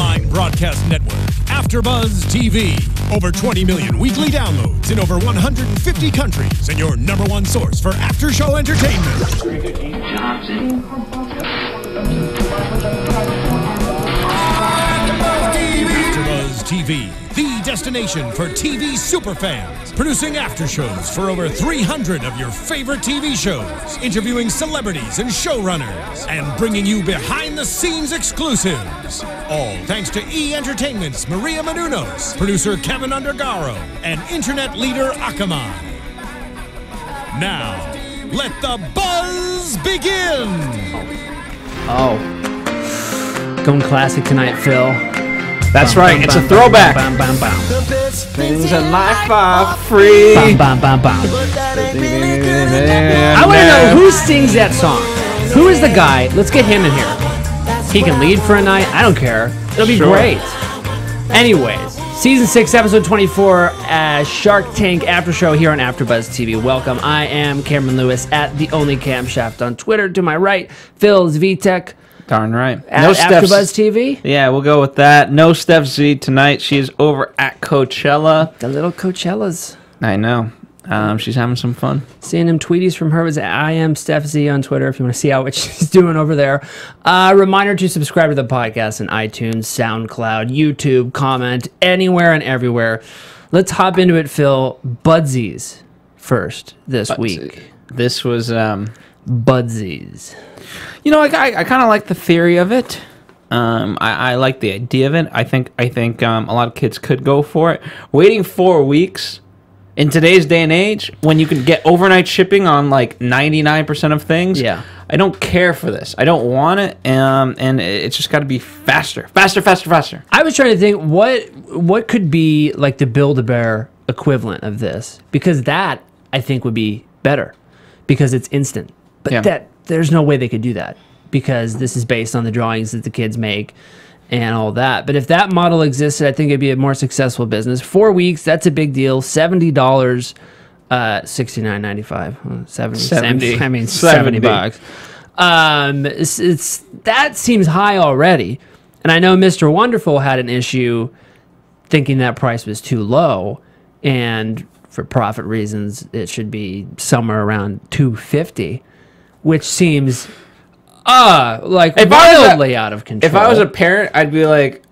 online broadcast network, AFTERBUZZ TV. Over 20 million weekly downloads in over 150 countries, and your #1 source for after-show entertainment. AFTERBUZZ TV, the destination for TV superfans, producing after-shows for over 300 of your favorite TV shows, interviewing celebrities and showrunners, and bringing you behind-the-scenes exclusives. All thanks to E! Entertainment's Maria Menounos, producer Kevin Undergaro, and internet leader Akamai. Now, let the buzz begin! Oh. Going classic tonight, Phil. That's right, it's a throwback. Things in life are free. I want to know who sings that song. Who is the guy? Let's get him in here. He can lead for a night. I don't care. It'll be great. Anyways, Season 6, Episode 24, Shark Tank After Show here on AfterBuzz TV. Welcome. I am Cameron Lewis at The Only Camshaft on Twitter. To my right, Phil Svitek. Darn right. At AfterBuzz TV? Yeah, we'll go with that. No Steph Z tonight. She's over at Coachella. The little Coachellas. I know. She's having some fun. Seeing them tweeties from her was I am Steph Z on Twitter if you want to see how what she's doing over there. Reminder to subscribe to the podcast on iTunes, SoundCloud, YouTube, comment, anywhere and everywhere. Let's hop into it, Phil. Budsies first this week. This was... Budsies. You know, I kind of like the theory of it. I like the idea of it. I think a lot of kids could go for it. Waiting 4 weeks in today's day and age, when you can get overnight shipping on like 99% of things, yeah, I don't care for this. I don't want it, and it's just got to be faster. I was trying to think what could be like the Build-A-Bear equivalent of this, because that I think would be better because it's instant. But yeah. There's no way they could do that because this is based on the drawings that the kids make and all that. But if that model existed, I think it'd be a more successful business. 4 weeks, that's a big deal. $70, $69.95, 70. I mean, 70 bucks. That seems high already. And I know Mr. Wonderful had an issue thinking that price was too low, and for profit reasons, it should be somewhere around $250. Which seems, like wildly out of control. If I was a parent, I'd be like,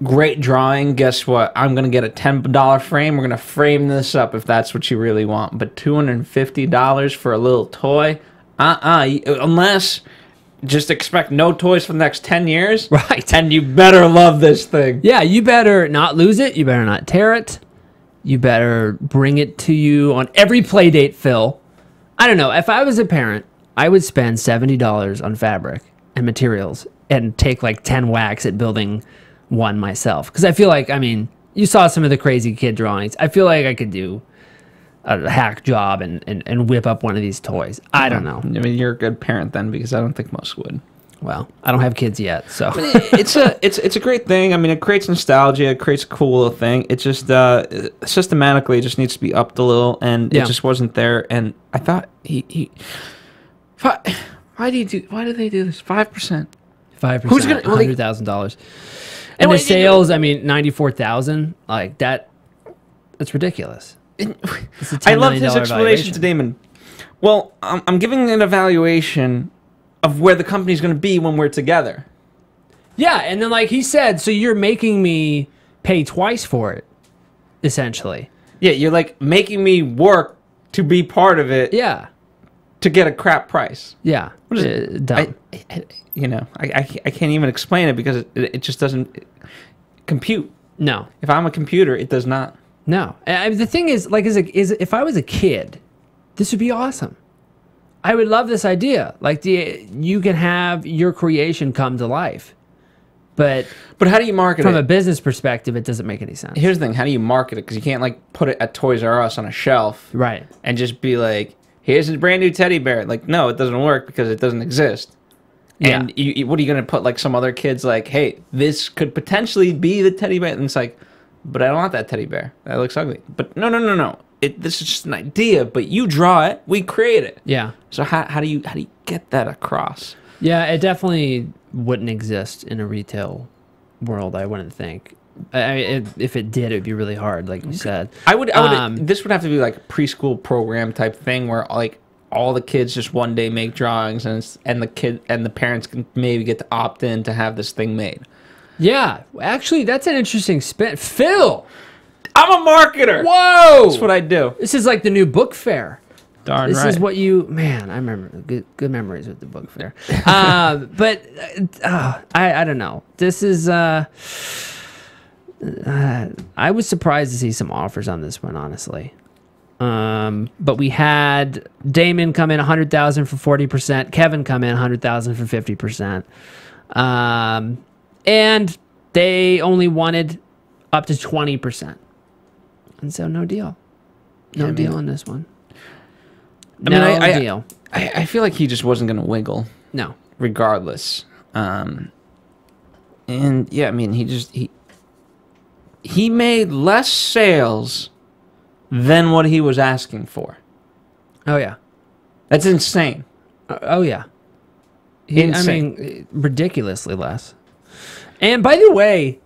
great drawing. Guess what? I'm going to get a $10 frame. We're going to frame this up if that's what you really want. But $250 for a little toy? Unless, just expect no toys for the next 10 years. Right. And you better love this thing. Yeah, you better not lose it. You better not tear it. You better bring it to you on every play date, Phil. I don't know. If I was a parent, I would spend $70 on fabric and materials and take like 10 whacks at building one myself. Because I feel like, I mean, you saw some of the crazy kid drawings. I feel like I could do a hack job and whip up one of these toys. I don't know. I mean, you're a good parent then, because I don't think most would. Well, I don't have kids yet, so it's a great thing. I mean, it creates nostalgia. It creates a cool little thing. It just systematically, it just needs to be upped a little, and it just wasn't there. And I thought why do they do this? 5%. 5%. Who's gonna $100,000? And the sales, I mean, 94,000. Like that. That's ridiculous. I love his explanation to Damon. Well, I'm giving an evaluation of where the company's going to be when we're together. Yeah, and then like he said, so you're making me pay twice for it, essentially. Yeah, you're like making me work to be part of it. Yeah. To get a crap price. Yeah. Dumb. I can't even explain it because it just doesn't compute. No. If I'm a computer, it does not. No. The thing is, like, if I was a kid, this would be awesome. I would love this idea. Like, you can have your creation come to life. But how do you market it? From a business perspective, it doesn't make any sense. Here's the thing. How do you market it? Because you can't, like, put it at Toys R Us on a shelf. Right. And just be like, here's a brand new teddy bear. Like, no, it doesn't work because it doesn't exist. Yeah. And what are you going to put, like, some other kids, like, hey, this could potentially be the teddy bear. And it's like, but I don't want that teddy bear. That looks ugly. But no. This is just an idea, but you draw it, we create it. Yeah. So how do you get that across? Yeah, it definitely wouldn't exist in a retail world, I wouldn't think. If it did, it'd be really hard, like you said. I would. This would have to be like a preschool program type thing where like all the kids just one day make drawings, and the parents can maybe get to opt in to have this thing made. Yeah, actually, that's an interesting spin. Phil, I'm a marketer. Whoa, that's what I do. This is like the new book fair. Darn this right. is what you, man, I remember good memories with the book fair. But I don't know. This is I was surprised to see some offers on this one, honestly. But we had Damon come in 100,000 for 40%, Kevin come in 100,000 for 50%. And they only wanted up to 20%. And so no deal. No deal on this one. I feel like he just wasn't going to wiggle. No. Regardless. And yeah, I mean, he made less sales than what he was asking for. Oh, yeah. That's insane. Oh, yeah. Insane. I mean, ridiculously less. And by the way,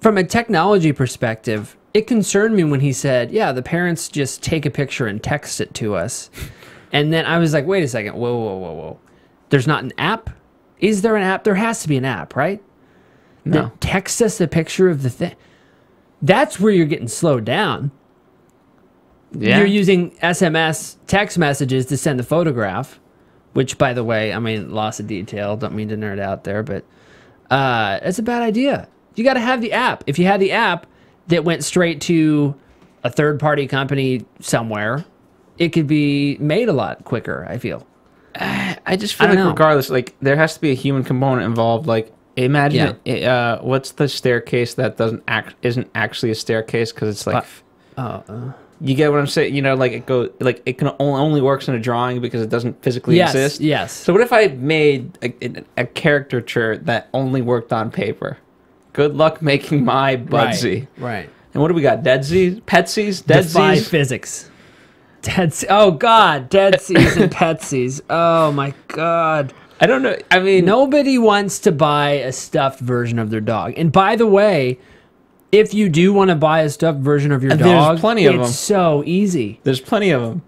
from a technology perspective, it concerned me when he said, yeah, the parents just take a picture and text it to us. And then I was like, wait a second. Whoa. There's not an app? Is there an app? There has to be an app, right? No. That texts us a picture of the thing. That's where you're getting slowed down. Yeah. You're using SMS text messages to send the photograph, which, by the way, I mean, loss of detail. Don't mean to nerd out there, but it's a bad idea. You got to have the app. If you had the app that went straight to a third-party company somewhere, it could be made a lot quicker, I feel. I just feel like regardless, like, there has to be a human component involved. Like, imagine what's the staircase that isn't actually a staircase because it's like... You get what I'm saying? You know, like it can only works in a drawing because it doesn't physically exist. Yes. So what if I made a caricature that only worked on paper? Good luck making my Budsy. Right. And what do we got? Deadsies? Petsies? Defy Deadsies? physics. Oh God, Deadsies and Petsies. Oh my God. I don't know. I mean, nobody wants to buy a stuffed version of their dog. And by the way, if you do want to buy a stuffed version of your dog, it's so easy. There's plenty of them.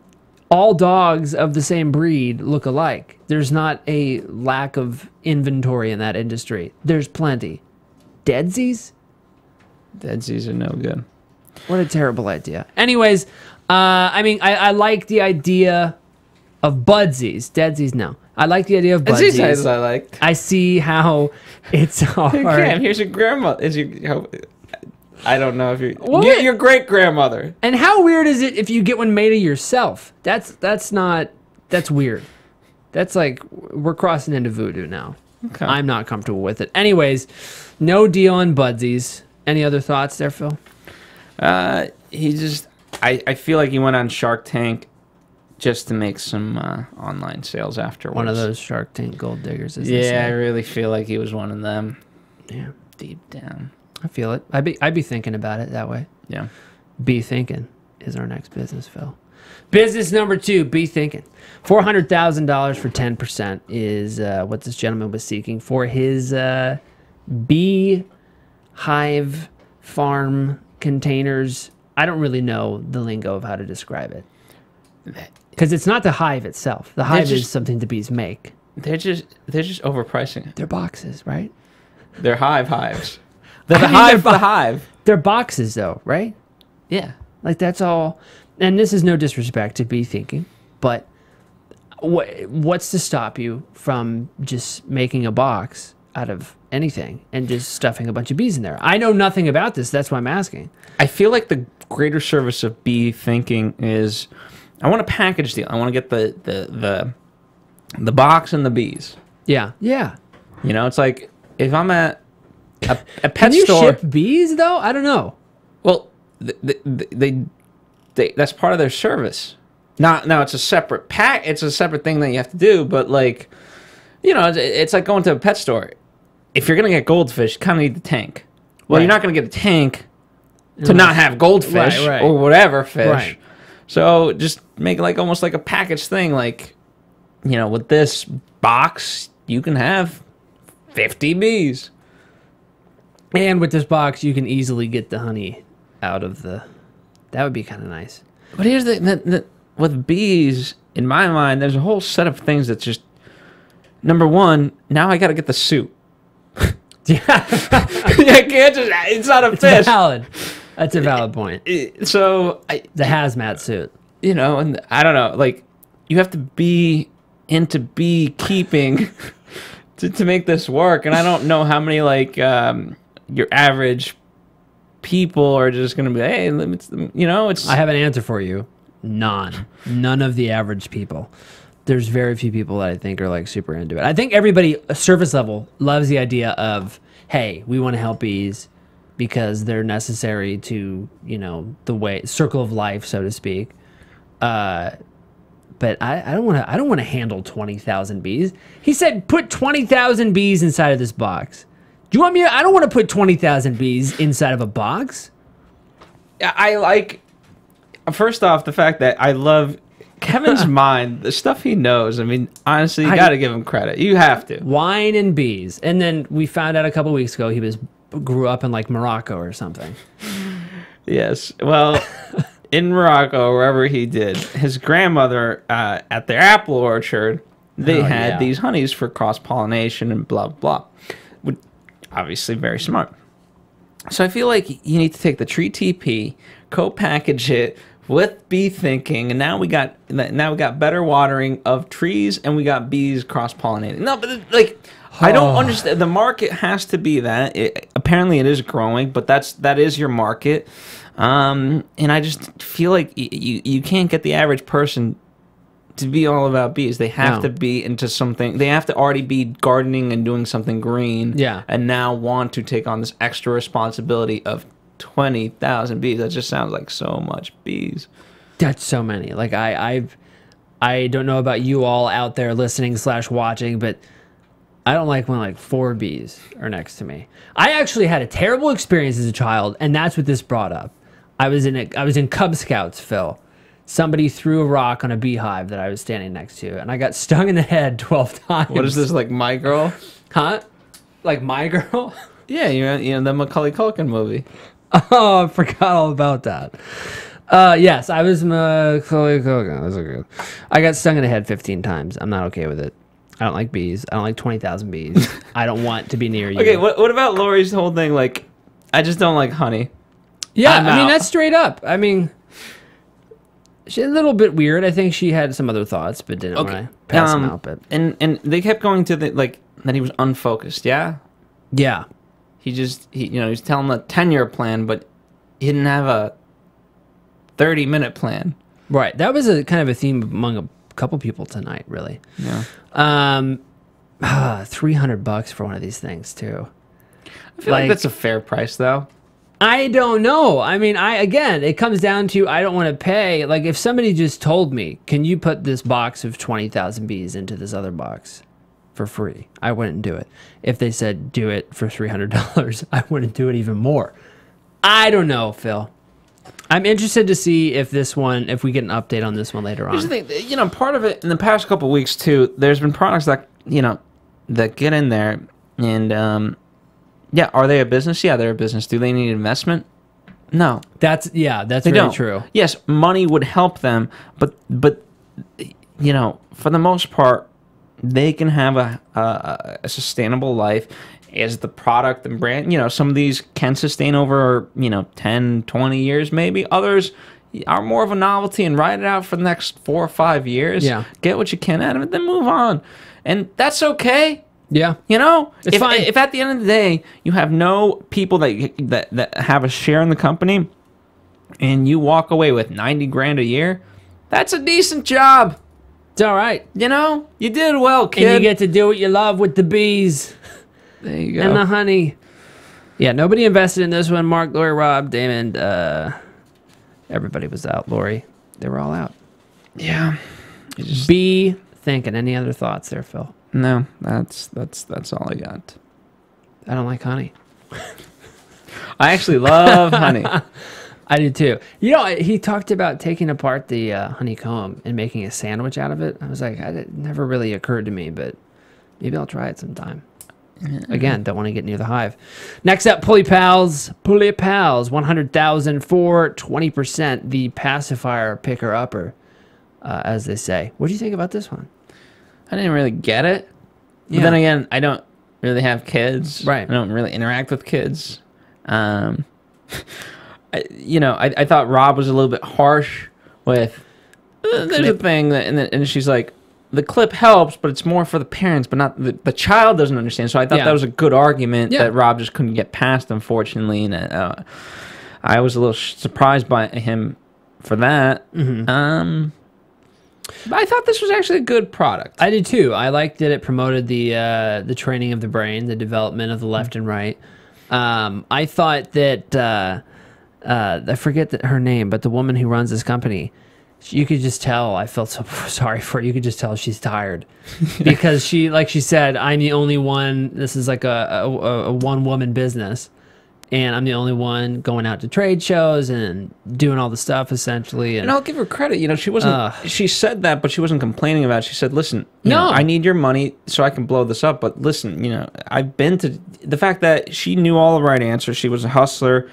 All dogs of the same breed look alike. There's not a lack of inventory in that industry. There's plenty. Deadsies? Deadsies are no good. What a terrible idea. Anyways, I mean, I like the idea of Budsies. Deadsies, no. I like the idea of Budsies. Budsies I like. I see how it's hard. Cam, here's your grandma. I don't know if get your great grandmother. And how weird is it if you get one made of yourself? That's weird. That's like we're crossing into voodoo now. Okay. I'm not comfortable with it. Anyways, no deal on Budsies. Any other thoughts there, Phil? I feel like he went on Shark Tank just to make some online sales afterwards. One of those Shark Tank gold diggers. Yeah, I really feel like he was one of them. Yeah, deep down. I feel it. I'd be thinking about it that way. Yeah. Be thinking is our next business, Phil. Business number 2, be thinking. $400,000 for 10% is what this gentleman was seeking for his bee hive farm containers. I don't really know the lingo of how to describe it. Because it's not the hive itself. The hive is something the bees make. They're just overpricing it. They're boxes, right? They're hives. They're the hive. They're boxes, though, right? Yeah. Like, that's all. And this is no disrespect to be thinking, but what's to stop you from just making a box out of anything and just stuffing a bunch of bees in there? I know nothing about this. That's why I'm asking. I feel like the greater service of bee thinking is I want a package deal. I want to get the box and the bees. Yeah. Yeah. You know, it's like if I'm at a pet Can you store. ship bees though? I don't know. Well, they that's part of their service. Now it's a separate It's a separate thing that you have to do. But like, you know, it's like going to a pet store. If you're gonna get goldfish, you kind of need the tank. Well, you're not gonna get a tank to not have goldfish or whatever fish. Right. So just make like almost like a package thing. Like, you know, with this box, you can have 50 bees. And with this box, you can easily get the honey out of the... That would be kind of nice. But here's with bees, in my mind, there's a whole set of things that's just... Number one, now I got to get the suit. Yeah. I can't just... It's not a fish. It's valid. That's a valid point. So... The hazmat suit. You know, and I don't know, like, you have to be into beekeeping to make this work. And I don't know how many, like, your average people are just going to be, hey, you know, it's... I have an answer for you. None of the average people. There's very few people that I think are like super into it. I think everybody, surface level, loves the idea of, hey, we want to help bees because they're necessary to, you know, the circle of life, so to speak. But I don't want to handle 20,000 bees. He said put 20,000 bees inside of this box. Do you want me? I don't want to put 20,000 bees inside of a box. I like, first off, the fact that I love Kevin's mind, the stuff he knows. I mean, honestly, you got to give him credit. You have to. Wine and bees. And then we found out a couple weeks ago he grew up in like Morocco or something. Yes. Well, in Morocco, wherever he did, his grandmother at their apple orchard, they had these honeys for cross-pollination and blah, blah. Obviously very smart. So I feel like you need to take the tree TP, co-package it with bee thinking, and now we got better watering of trees, and we got bees cross-pollinating. No, but like, I don't understand. The market has to be that. Apparently, it is growing, but that is your market. And I just feel like you can't get the average person to be all about bees. They have to be into something. They have to already be gardening and doing something green. Yeah. And now want to take on this extra responsibility of 20,000 bees. That just sounds like so much bees. That's so many. Like I don't know about you all out there listening / watching, but I don't like when like 4 bees are next to me. I actually had a terrible experience as a child, and that's what this brought up. I was in Cub Scouts, Phil. Somebody threw a rock on a beehive that I was standing next to, and I got stung in the head 12 times. What is this, like My Girl? Huh? Like My Girl? Yeah, you know the Macaulay Culkin movie. Oh, I forgot all about that. Yes, I was Macaulay Culkin. That's good. I got stung in the head 15 times. I'm not okay with it. I don't like bees. I don't like 20,000 bees. I don't want to be near you. Okay, what about Lori's whole thing? Like, I just don't like honey. Yeah, I mean, that's straight up. I mean, she's a little bit weird. I think she had some other thoughts, but didn't want to pass them out. But and they kept going to that he was unfocused. Yeah. Yeah. He was telling the 10-year plan, but he didn't have a 30-minute plan. Right. That was a kind of a theme among a couple people tonight, really. Yeah. $300 for one of these things too. I feel like that's a fair price, though. I don't know. I mean, again, it comes down to I don't want to pay. Like, if somebody just told me, can you put this box of 20,000 bees into this other box for free, I wouldn't do it. If they said do it for $300, I wouldn't do it even more. I don't know, Phil. I'm interested to see if we get an update on this one later on. Here's the thing, part of it in the past couple of weeks too, there's been products that get in there, and yeah, are they a business? Yeah, they're a business. Do they need investment? No. That's very true. Yes, money would help them, but for the most part, they can have a sustainable life as the product and brand. Some of these can sustain over 10, 20 years maybe. Others are more of a novelty and ride it out for the next 4 or 5 years. Yeah. Get what you can out of it, then move on. And that's okay. Yeah. It's fine. If at the end of the day you have no people that have a share in the company and you walk away with 90 grand a year, that's a decent job. It's all right. You did well, kid. And you get to do what you love with the bees. There you go. And the honey. Yeah, nobody invested in this one. Mark, Lori, Rob, Damon, everybody was out. Lori, they were all out. Yeah. Bee thinking. Any other thoughts there, Phil? No, that's all I got. I don't like honey. I actually love honey. I do too. He talked about taking apart the honeycomb and making a sandwich out of it. I was like, it never really occurred to me, but maybe I'll try it sometime. Again, don't want to get near the hive. Next up, Pulley Pals. Pulley Pals, 100,000 for 20%. The pacifier picker-upper, as they say. What do you think about this one? I didn't really get it. Yeah. But then again, I don't really have kids. Right. I don't really interact with kids. I thought Rob was a little bit harsh with, there's a thing, that, and she's like, the clip helps, but it's more for the parents, but not the child doesn't understand. So I thought that was a good argument that Rob just couldn't get past, unfortunately. And I was a little surprised by him for that. But I thought this was actually a good product. I did too. I liked that it promoted the training of the brain, the development of the left and right. I thought that I forget her name, but the woman who runs this company, you could just tell. I felt so sorry for her. You could just tell she's tired because she said, "I'm the only one. This is like a one-woman business, and I'm the only one going out to trade shows and doing all the stuff essentially." And I'll give her credit. She wasn't. She said that, but she wasn't complaining about it. She said, "Listen, I need your money so I can blow this up. But listen, I've been to the fact that she knew all the right answers. She was a hustler,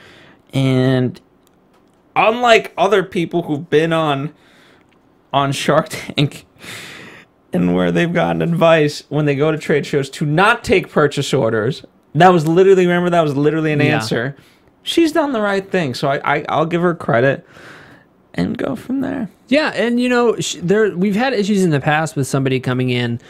and unlike other people who've been on Shark Tank and where they've gotten advice when they go to trade shows to not take purchase orders." That was literally an answer. She's done the right thing, so I'll give her credit and go from there. Yeah, and we've had issues in the past with somebody coming in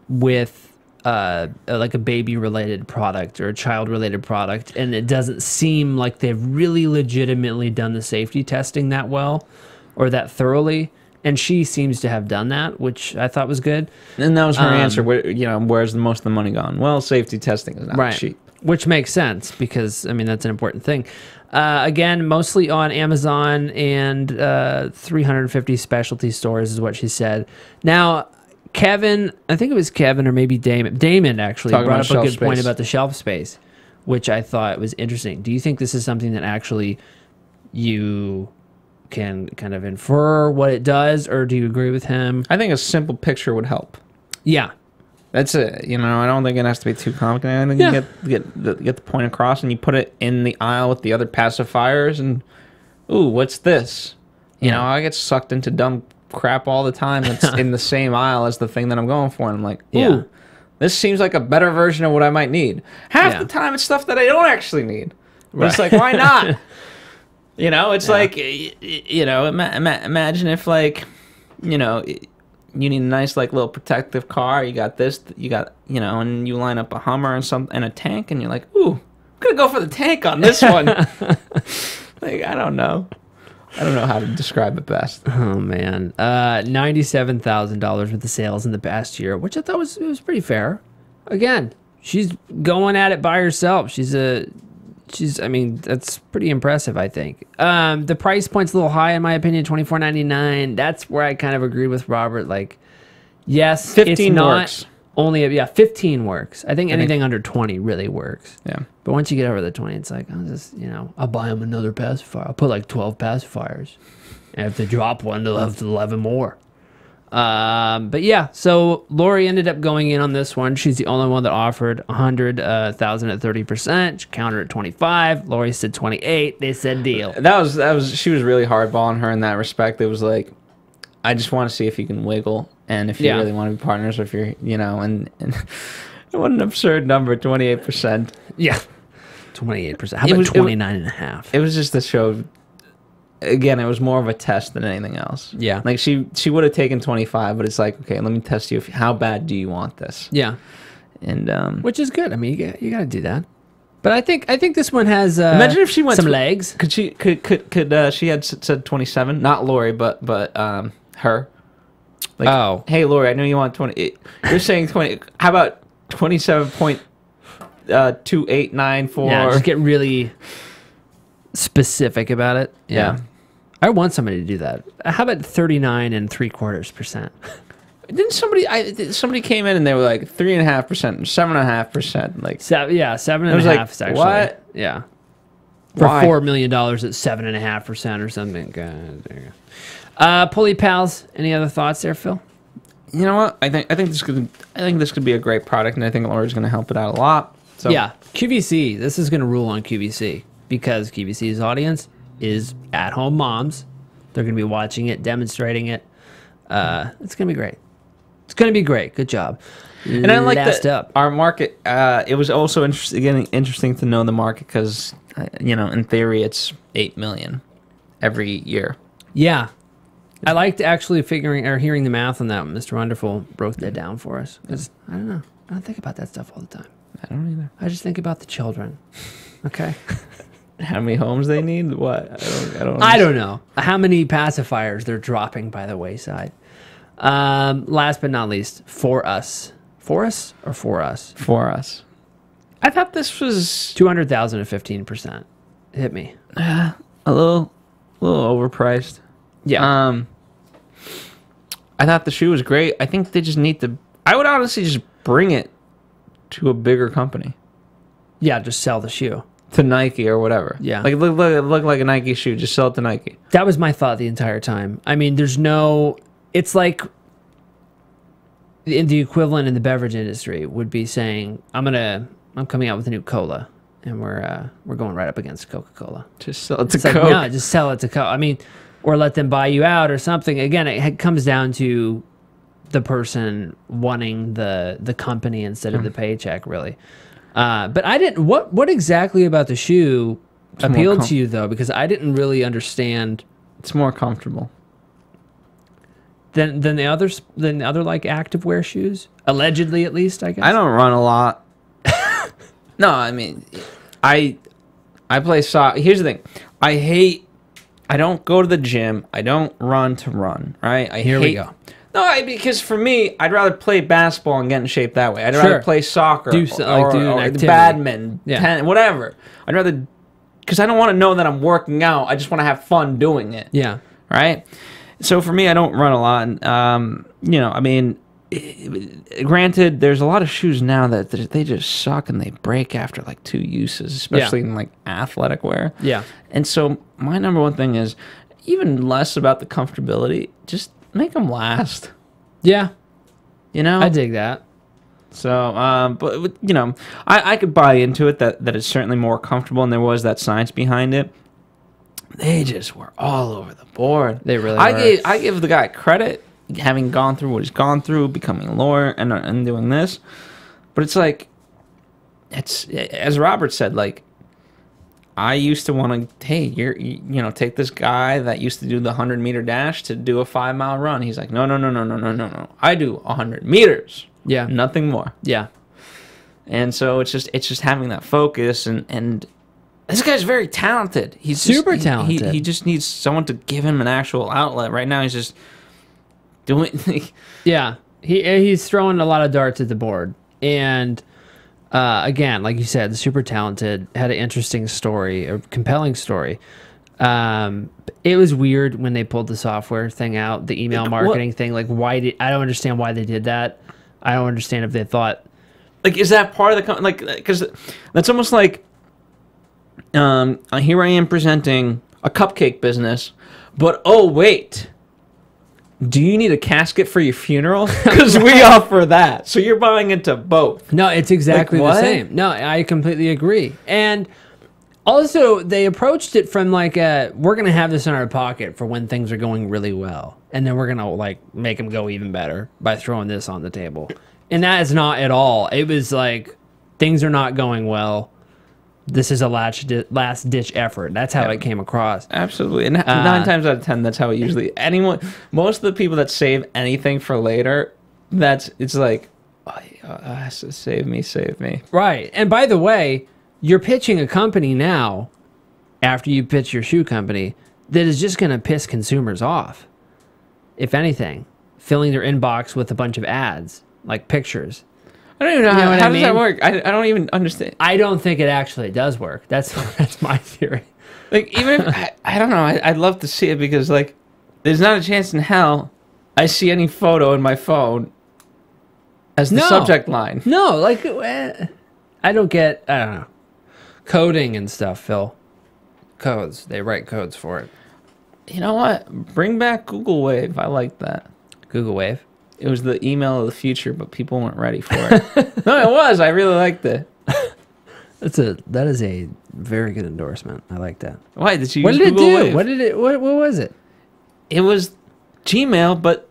with like a baby-related product or a child-related product, and it doesn't seem like they've really legitimately done the safety testing that well or that thoroughly. And she seems to have done that, which I thought was good. And that was her answer. Where's most of the money gone? Well, safety testing is not cheap. Which makes sense because, that's an important thing. Again, mostly on Amazon and 350 specialty stores is what she said. Now, Kevin, I think it was Kevin or maybe Damon. Damon actually brought up a good point about the shelf space, which I thought was interesting. Do you think this is something that actually you can kind of infer what it does, or do you agree with him? I think a simple picture would help. Yeah. That's it. I don't think it has to be too complicated. I think you get the point across, and you put it in the aisle with the other pacifiers, and ooh, what's this? I get sucked into dumb crap all the time that's in the same aisle as the thing that I'm going for, and I'm like, ooh, this seems like a better version of what I might need. Half the time it's stuff that I don't actually need. But it's like, why not? It's like, imagine if you need a nice little protective car. You got this, and you line up a Hummer and a tank, and you're like, ooh, I'm gonna go for the tank on this one. I don't know. I don't know how to describe it best. Oh man, $97,000 with the sales in the past year, which I thought was pretty fair. Again, she's going at it by herself. That's pretty impressive, I think. The price point's a little high, in my opinion, $24.99. That's where I kind of agree with Robert. Yes, 15 works. 15 works. I think anything under 20 really works. Yeah. But once you get over the 20, it's like, I'll just, I'll buy them another pacifier. I'll put 12 pacifiers. And if they drop one, they'll have 11 more. But yeah, so Lori ended up going in on this one. She's the only one that offered 100,000 at 30%. She countered at 25. Lori said 28. They said deal. She was really hardballing her in that respect. It was like, I just want to see if you can wiggle and if you really want to be partners, or if you're, and what an absurd number, 28%. Yeah. 28%. How about 29.5? It was just a show. Again, it was more of a test than anything else. Yeah. She would have taken 25, but it's like, okay, let me test you. How bad do you want this? Yeah. And which is good. You got to do that. But I think this one has imagine if she went some legs. Could she she had said 27, not Lori, but her. Hey Lori, I know you want 20. You're saying 20. How about 27.2894? Yeah, just get really specific about it. Yeah. I want somebody to do that. How about 39.75%? Didn't somebody came in and they were like 3.5%, 7.5%, like 7.5 is actually what? Yeah. For $4 million at 7.5% or something. God, there you go. Pulley Pals. Any other thoughts there, Phil? you know what? I think this could be a great product, and I think Laura's going to help it out a lot. So Yeah, QVC. This is going to rule on QVC because QVC's audience is at-home moms. They're going to be watching it, demonstrating it. It's going to be great. It's going to be great. Good job. And I like Last that up. our market. It was also interesting to know the market because, in theory, it's 8 million every year. Yeah. I liked actually hearing the math on that. Mr. Wonderful broke that down for us. Because I don't know. I don't think about that stuff all the time. I don't either. I just think about the children. Okay. How many homes they need? What? I don't know. How many pacifiers they're dropping by the wayside. Last but not least, For Us. For Us or For Us? For Us. I thought this was 200,000 to 15%. Hit me. a little overpriced. Yeah. I thought the shoe was great. I think they just need to. I would honestly just bring it to a bigger company, Yeah, just sell the shoe. to Nike or whatever. Yeah. like look like a Nike shoe. Just sell it to Nike. That was my thought the entire time. I mean, there's no... It's like the equivalent in the beverage industry would be saying, I'm coming out with a new cola, and we're going right up against Coca-Cola. Just sell it to It's like, Coke. no, just sell it to Coke. I mean, or let them buy you out or something. Again, it comes down to the person wanting the company instead of the paycheck, really. But I didn't. What exactly about the shoe appealed to you though? Because I didn't really understand. It's more comfortable. Than the other like activewear shoes, allegedly at least. I guess I don't run a lot. No, I mean, I play soccer. Here's the thing. I don't go to the gym. I don't run to run, right? Here we go. No, because for me, I'd rather play basketball and get in shape that way. I'd rather play soccer Do an activity. badminton, Yeah. tennis, whatever. I'd rather, because I don't want to know that I'm working out. I just want to have fun doing it. Yeah. Right? So for me, I don't run a lot. And, I mean, granted, there's a lot of shoes now that they just suck and they break after like 2 uses, especially in like athletic wear. Yeah. And so my number one thing is even less about the comfortability, just make them last. Yeah. I dig that. So, but I could buy into it that it's certainly more comfortable, and there was that science behind it. They just were all over the board. They really were. I give the guy credit, having gone through what he's gone through, becoming a lawyer and doing this. But it's like, it's as Robert said, like, I used to want to, hey, take this guy that used to do the 100-meter dash to do a 5-mile run. He's like, no. I do 100 meters. Yeah. Nothing more. Yeah. And so it's just having that focus, and this guy's very talented. He's super talented. He just needs someone to give him an actual outlet. Right now, he's just doing. Yeah, he's throwing a lot of darts at the board, and again, like you said, super talented. Had an interesting story, a compelling story. It was weird when they pulled the software thing out, the email marketing thing. Like, I don't understand why they did that. I don't understand if they thought, like, is that part of the because that's almost like. Here I am presenting a cupcake business, but oh wait, do you need a casket for your funeral? Because we offer that. So you're buying into both. no, it's exactly Like, the what? same. No, I completely agree. And also, they approached it from like we're gonna have this in our pocket for when things are going really well, and then we're gonna like make them go even better by throwing this on the table. And that is not at all. It was like things are not going well. This is a last ditch effort. That's how it came across. Absolutely. And 9 times out of 10, that's how it usually. Most of the people that save anything for later, it's like, save me. Right. And by the way, you're pitching a company now, after you pitch your shoe company, that is just going to piss consumers off. If anything, filling their inbox with a bunch of ads, like pictures. I don't even know, what how I does mean? that work? I don't even understand. I don't think it actually does work. That's my theory. Like, even if, I don't know, I'd love to see it because, like, there's not a chance in hell I see any photo in my phone as the subject line. No, like, I don't know. Coding and stuff, Phil. Codes. They write codes for it. You know what? Bring back Google Wave. I like that. Google Wave. it was the email of the future, but people weren't ready for it. No, it was. I really liked it. That is a very good endorsement. I like that. Why did you? What use did Google it do? Wave? What was it? It was Gmail, but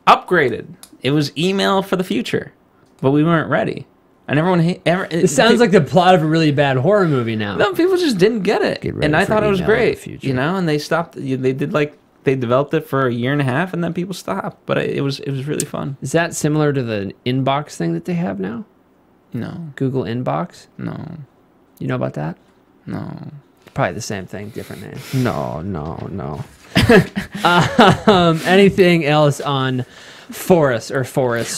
upgraded. It was email for the future, but we weren't ready. And everyone It sounds like the plot of a really bad horror movie now. No, people just didn't get it, and I thought it was great. You know, and they stopped. They developed it for a year and a half, and then people stopped. But it was really fun. Is that similar to the inbox thing that they have now? No. Google Inbox? No. You know about that? No. Probably the same thing, different name. No. Anything else on Forest?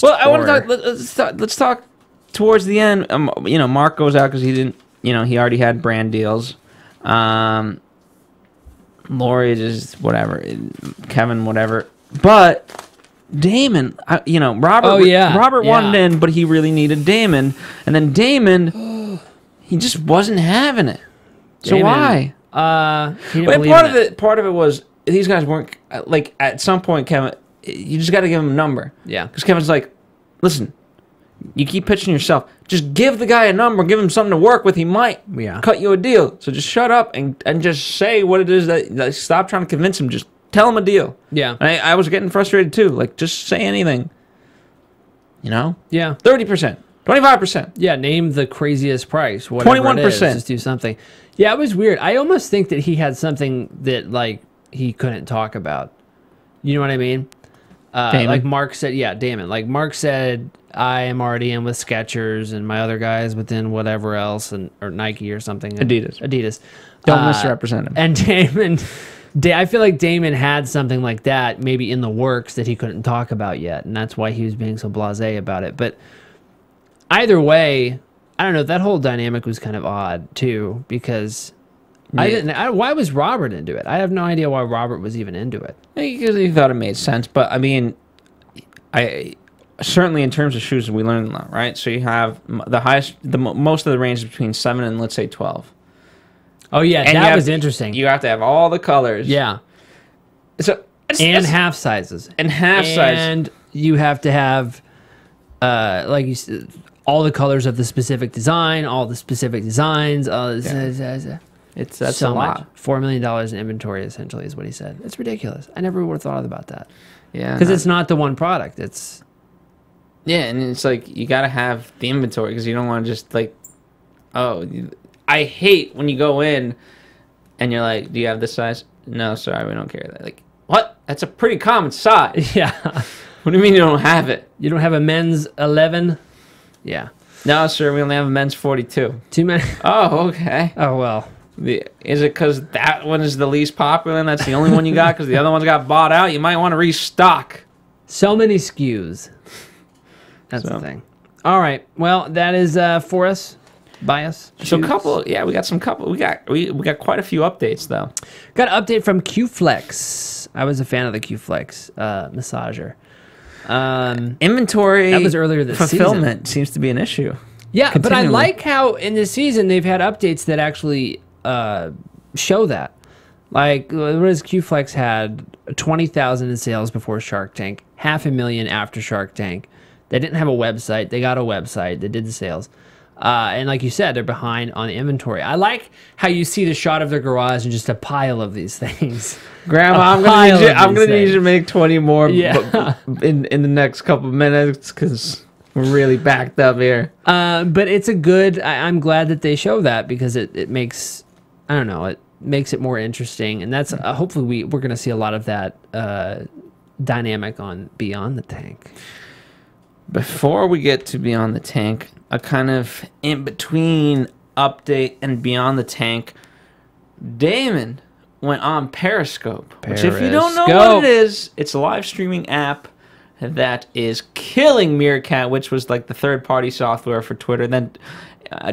Well, I want to talk. Let's talk towards the end. You know, Mark goes out because he didn't. You know, he already had brand deals. Lori just whatever. Kevin whatever. But Damon, you know, Robert. Oh, yeah. Robert wanted in, but he really needed Damon, and then Damon, he just wasn't having it. So why? Part of it was these guys weren't like at some point. Kevin, you just got to give him a number. Yeah. Because Kevin's like, listen, you keep pitching yourself. Just give the guy a number. Give him something to work with. He might cut you a deal. So just shut up and just say what it is that stop trying to convince him. Just tell him a deal. Yeah. And I was getting frustrated too. Like, just say anything. You know? Yeah. 30%. 25%. Yeah, name the craziest price. 21%. Just do something. Yeah, it was weird. I almost think that he had something that, like, he couldn't talk about. You know what I mean? Like Mark said, yeah, Damon. Like Mark said, I am already in with Skechers and my other guys within whatever else, or Nike or something. Adidas. Don't misrepresent him. And Damon, I feel like Damon had something like that maybe in the works that he couldn't talk about yet, and that's why he was being so blasé about it. But either way, I don't know. That whole dynamic was kind of odd too, because why was Robert into it? I have no idea why Robert was even into it. Because he thought it made sense. But I mean, certainly in terms of shoes, we learned a lot, right? So you have most of the range is between 7 and let's say 12. Oh yeah, and that was interesting. You have to have all the colors. Yeah. So half sizes. And you have to have, like you said, all the colors of the specific design, all the specific designs. That's so a lot. Much. $4 million in inventory, essentially, is what he said. It's ridiculous. I never would have thought about that. Yeah. Because it's not the one product. It's... Yeah, and it's like, you got to have the inventory, because you don't want to just, like, I hate when you go in, and you're like, do you have this size? No, sorry, we don't carry that. Like, what? That's a pretty common size. Yeah. What do you mean you don't have it? You don't have a men's 11? Yeah. No, sir, we only have a men's 42. Too many? Oh, okay. Oh, well. Is it because that one is the least popular and that's the only one you got because the other ones got bought out? You might want to restock. So many SKUs. That's the thing. All right. Well, that is for us. By us. So we got quite a few updates though. Got an update from Q-Flex. I was a fan of the Q-Flex massager. Inventory that was earlier this fulfillment seems to be an issue. Yeah, but I like how in this season they've had updates that actually show that. Like, what is Q-Flex had 20,000 in sales before Shark Tank, 500,000 after Shark Tank. They didn't have a website. They got a website. They did the sales. And like you said, they're behind on the inventory. I like how you see the shot of their garage and just a pile of these things. Grandma, I'm gonna need you to make 20 more in the next couple of minutes because we're really backed up here. But it's a good. I'm glad that they show that because it makes, I don't know, it makes it more interesting, and that's hopefully we're gonna see a lot of that dynamic on Beyond the Tank. Before we get to Beyond the Tank, a kind of in-between update and Beyond the Tank, Damon went on Periscope. Which, if you don't know what it is, it's a live streaming app that is killing Meerkat, which was like the third-party software for Twitter. Then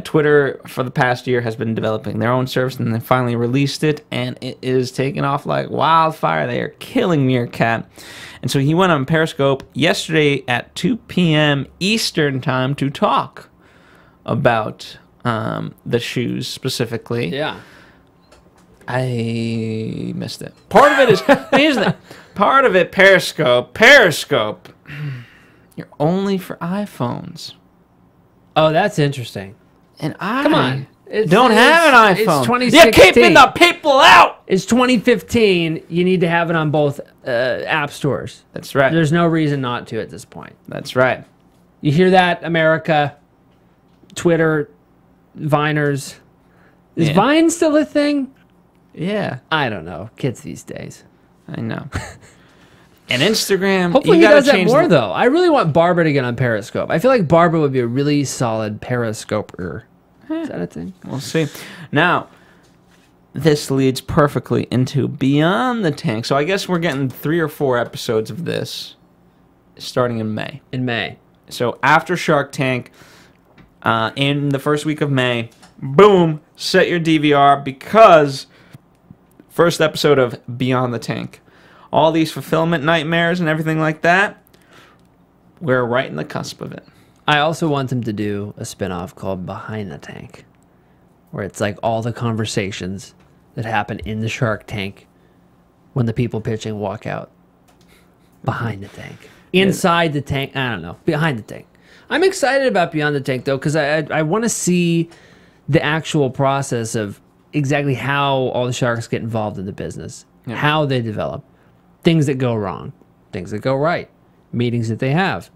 Twitter, for the past year, has been developing their own service, and they finally released it, and it is taking off like wildfire. They are killing Meerkat. And so he went on Periscope yesterday at 2 p.m. Eastern time to talk about the shoes specifically. Yeah. I missed it. Part of it is here's the part of it. Periscope. You're only for iPhones, Oh, that's interesting. and I Come on. don't have an iPhone. It's 2016. You're keeping the people out. It's 2015. You need to have it on both app stores. That's right. There's no reason not to at this point. That's right. You hear that, America? Twitter, Viners. Is Yeah. Vine still a thing? Yeah, I don't know. Kids these days. I know. And Instagram. Hopefully you he gotta does that change more, though. I really want Barbara to get on Periscope. I feel like Barbara would be a really solid Periscoper. Is that a thing? We'll see. Now, this leads perfectly into Beyond the Tank. So I guess we're getting 3 or 4 episodes of this starting in May. In May. So after Shark Tank, in the first week of May, boom, set your DVR because first episode of Beyond the Tank. All these fulfillment nightmares and everything like that, we're right in the cusp of it. I also want them to do a spinoff called Behind the Tank, where it's like all the conversations that happen in the Shark Tank when the people pitching walk out. Behind the tank. Inside the tank. I don't know. Behind the tank. I'm excited about Beyond the Tank, though, because I want to see the actual process of exactly how all the sharks get involved in the business, how they develop, things that go wrong, things that go right, meetings that they have.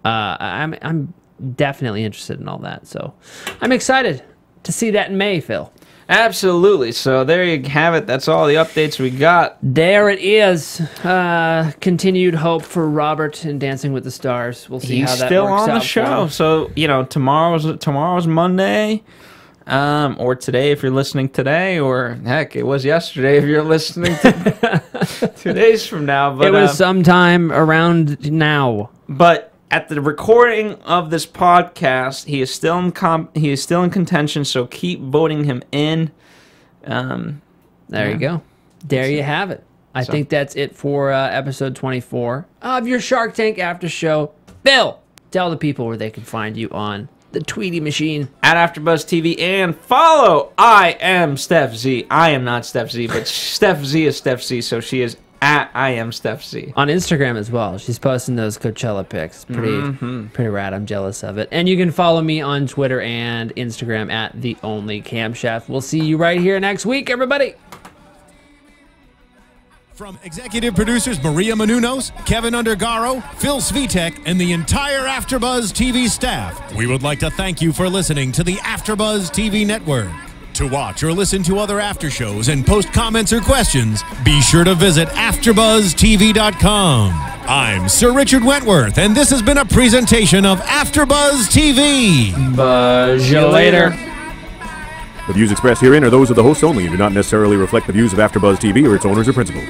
I'm definitely interested in all that, so I'm excited to see that in May, Phil. Absolutely. So there you have it. That's all the updates we got. There it is. Continued hope for Robert in Dancing with the Stars. We'll see He's how that still works on the out for show. him. So, you know, tomorrow's Monday. Or today if you're listening today, or heck, it was yesterday if you're listening to 2 days from now. But it was sometime around now. But at the recording of this podcast, he is still in contention. So keep voting him in. There you go. There you have it. I think that's it for episode 24 of your Shark Tank After Show. Phil, tell the people where they can find you on the Tweety machine. At AfterBuzz TV, and follow I am Steph Z. I am not Steph Z, but Steph Z is Steph Z, so she is at I am Steph Z. On Instagram as well. She's posting those Coachella pics. Pretty rad. I'm jealous of it. And you can follow me on Twitter and Instagram at The Only Camshaft. We'll see you right here next week, everybody. From executive producers Maria Menounos, Kevin Undergaro, Phil Svitek, and the entire AfterBuzz TV staff, we would like to thank you for listening to the AfterBuzz TV network. To watch or listen to other after shows and post comments or questions, be sure to visit AfterBuzzTV.com. I'm Sir Richard Wentworth, and this has been a presentation of AfterBuzz TV. Buzz you later. The views expressed herein are those of the hosts only and do not necessarily reflect the views of AfterBuzz TV or its owners or principals.